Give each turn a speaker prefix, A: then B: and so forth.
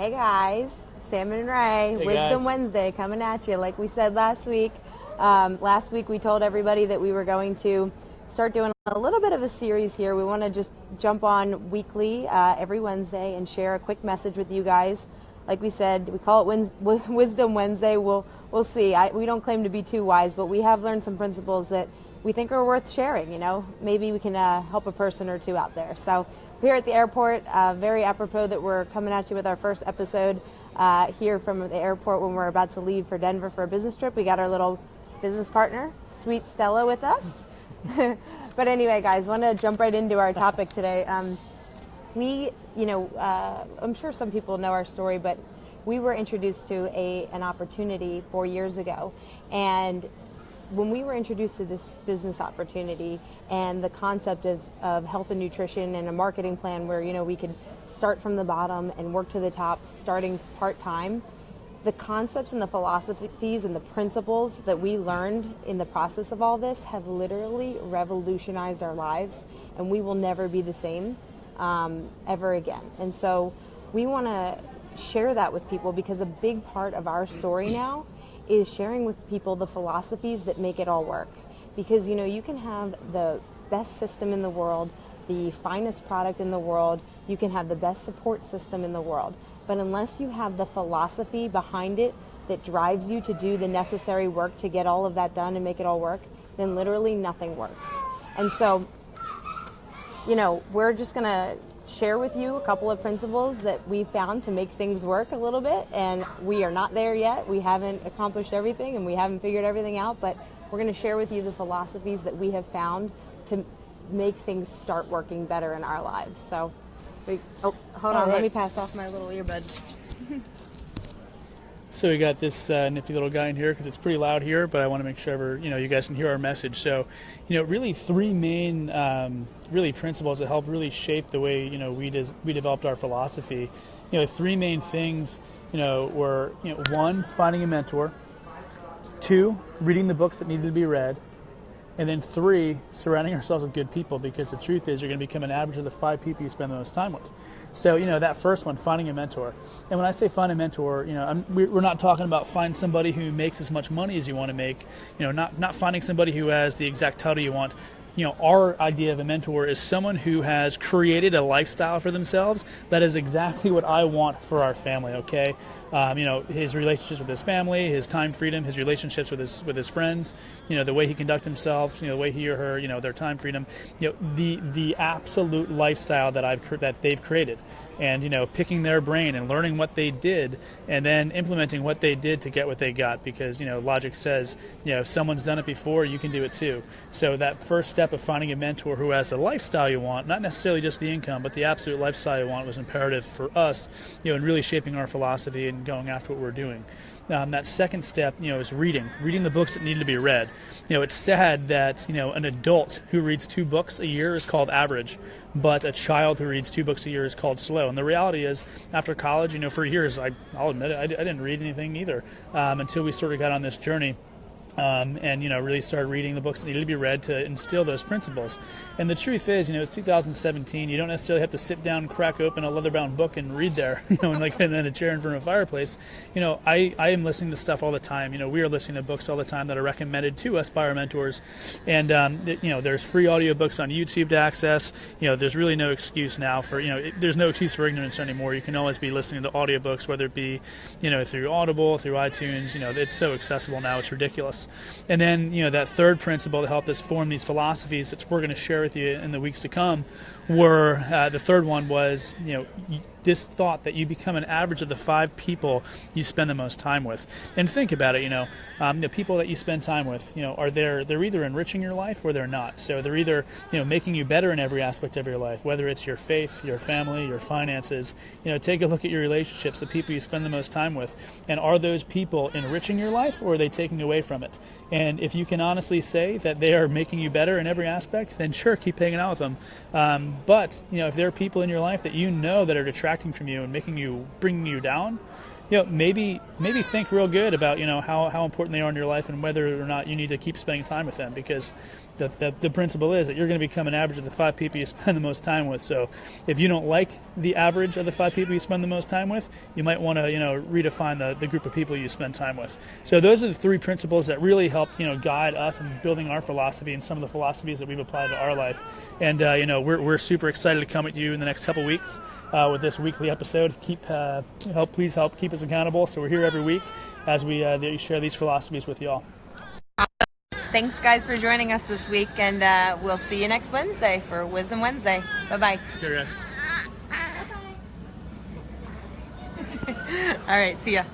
A: Hey guys, Sam and Ray,
B: Hey
A: Wisdom
B: guys.
A: Wednesday coming at you like we said last week. Last week we told everybody that we were going to start doing a little bit of a series here. We want to just jump on weekly every Wednesday and share a quick message with you guys. Like we said, we call it Wisdom Wednesday. We'll see. We don't claim to be too wise, but we have learned some principles that we think are worth sharing. You know, maybe we can help a person or two out there. So we're here at the airport, very apropos that we're coming at you with our first episode here from the airport when we're about to leave for Denver for a business trip. We got our little business partner, Sweet Stella, with us. But anyway, guys, want to jump right into our topic today. I'm sure some people know our story, but we were introduced to an opportunity 4 years ago. And when we were introduced to this business opportunity and the concept of health and nutrition and a marketing plan where, you know, we could start from the bottom and work to the top starting part-time, the concepts and the philosophies and the principles that we learned in the process of all this have literally revolutionized our lives, and we will never be the same ever again. And so we want to share that with people because a big part of our story now is sharing with people the philosophies that make it all work. Because, you know, you can have the best system in the world, the finest product in the world, you can have the best support system in the world, but unless you have the philosophy behind it that drives you to do the necessary work to get all of that done and make it all work, then literally nothing works. And so, you know, we're just going to share with you a couple of principles that we found to make things work a little bit, and we are not there yet. We haven't accomplished everything and we haven't figured everything out, but we're going to share with you the philosophies that we have found to make things start working better in our lives. So, hold on, let me pass off my little earbud.
B: So we got this nifty little guy in here because it's pretty loud here, but I want to make sure you guys can hear our message. So, really three main really principles that help really shape the way we developed our philosophy. Three main things were one, finding a mentor; two, reading the books that needed to be read; and then three, surrounding ourselves with good people, because the truth is you're going to become an average of the 5 people you spend the most time with. So, that first one, finding a mentor. And when I say find a mentor, we're not talking about find somebody who makes as much money as you want to make, not finding somebody who has the exact title you want. Our idea of a mentor is someone who has created a lifestyle for themselves that is exactly what I want for our family, okay? His relationships with his family, his time freedom, his relationships with his friends, the way he conducts himself, the way he or her, their time freedom, the absolute lifestyle that they've created. And, picking their brain and learning what they did and then implementing what they did to get what they got, because, logic says, if someone's done it before, you can do it too. So that first step of finding a mentor who has the lifestyle you want, not necessarily just the income, but the absolute lifestyle you want, was imperative for us, in really shaping our philosophy and going after what we're doing. That second step, is reading the books that need to be read. It's sad that, an adult who reads 2 books a year is called average, but a child who reads 2 books a year is called slow. And the reality is, after college, for years, I'll admit it, I didn't read anything either until we sort of got on this journey. And really started reading the books that needed to be read to instill those principles. And the truth is, it's 2017. You don't necessarily have to sit down, crack open a leather-bound book and read there, and in a chair in front of a fireplace. I am listening to stuff all the time. We are listening to books all the time that are recommended to us by our mentors. And there's free audiobooks on YouTube to access. There's really no excuse now for there's no excuse for ignorance anymore. You can always be listening to audiobooks, whether it be through Audible, through iTunes. It's so accessible now, it's ridiculous. And then, that third principle that helped us form these philosophies that we're going to share with you in the weeks to come were, the third one was, this thought that you become an average of the 5 people you spend the most time with. And think about it, the people that you spend time with, they're either enriching your life or they're not. So they're either, making you better in every aspect of your life, whether it's your faith, your family, your finances. Take a look at your relationships, the people you spend the most time with, and are those people enriching your life or are they taking away from it? And if you can honestly say that they are making you better in every aspect, then sure, keep hanging out with them. But if there are people in your life that that are detracting from you and bringing you down, maybe think real good about how important they are in your life and whether or not you need to keep spending time with them, because the principle is that you're going to become an average of the 5 people you spend the most time with. So if you don't like the average of the 5 people you spend the most time with, you might want to redefine the group of people you spend time with. So those are the 3 principles that really helped guide us in building our philosophy and some of the philosophies that we've applied to our life. And we're super excited to come at you in the next couple weeks with this weekly episode. Please help keep us accountable. So we're here every week as we share these philosophies with y'all.
A: Thanks, guys, for joining us this week, and we'll see you next Wednesday for Wisdom Wednesday. Bye-bye.
B: Here, guys.
A: All right, see ya.